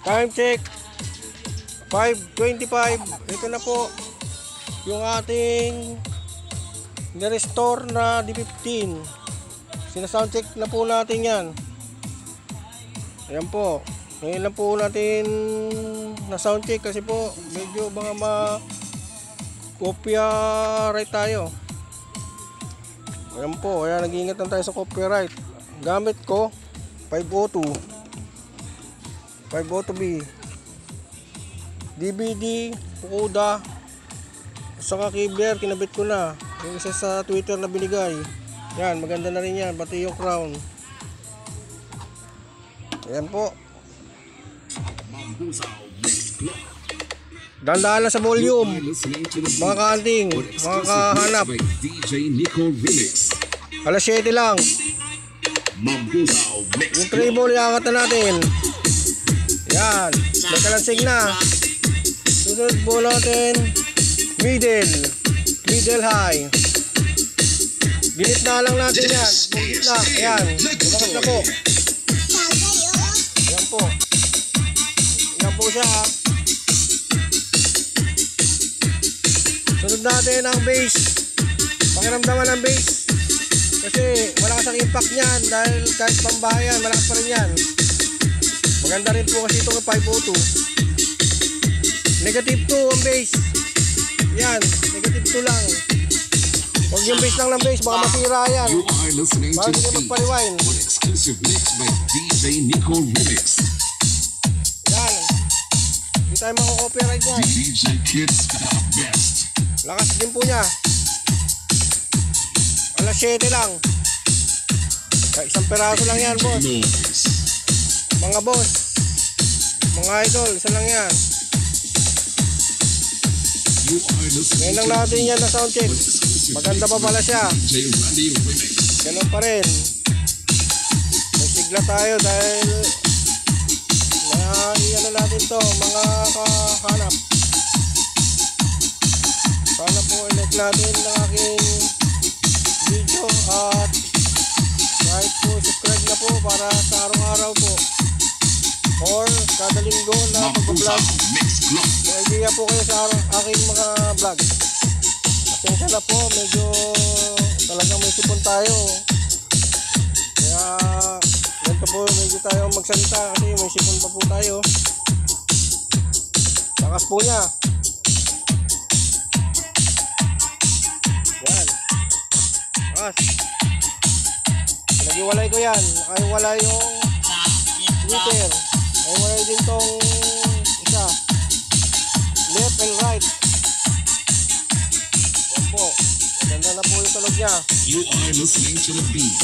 Time check 5:25. Ito na po yung ating na-restore na D15. Sina-soundcheck na po natin yan. Ayan po. Ngayon lang po natin na-soundcheck kasi po medyo baka ma-copyright tayo. Ayan po. Kaya nag-iingat lang tayo sa copyright. Gamit ko 502B DVD, Fukuda, saka keyboard, kinabit ko na. Yung isa sa Twitter na binigay. Yan, maganda na rin yan. Pati yung crown. Ayan po. Dandaan lang sa volume. Mga kaanting, mga kahanap. Alas 7 lang. Yung treble, iangat na natin. Yan, may kalansing na. Susunod po natin middle high. Ginit na lang natin yan. Ginit na, ayan. Lumakas na po. Ayan po. Ayan po siya. Sunod natin ang bass. Pakiramdaman ng bass. Kasi malakas ang impact niyan. Dahil kahit pambahayan, malakas pa rin yan. Maganda rin po kasi itong 502. Negative 2 ang bass. Yan, negative 2 lang. Huwag yung bass lang ng bass, baka masira yan. Baka hindi ka magpaliwain. Yan. Hindi tayo makakopyright yan. Lakas din po niya. Alas 7 lang. Isang peraso lang yan, boss. Mga boss, mga idol, isa lang yan. Ngayon lang natin yan na soundcheck. Maganda pa pala siya. Ganun pa rin. May sigla tayo dahil ano natin to, mga kahanap. Sana po i-like natin ang aking video at kahit po subscribe na po para sa araw-araw po or kada linggo na pag-vlog. May idea po kayo sa aking mga vlog. Pasensya na po, medyo talagang may sipon tayo. Kaya ganito po medyo tayo magsalita kasi may sipon pa po tayo. Lakas po niya. Yan. Lakas. Nagiwalay ko yan. Nakahiwalay yung Twitter. Nahiwalay din tong isa. Left and right. Yan po. Maganda na po yung tunog niya. You are listening to the beat.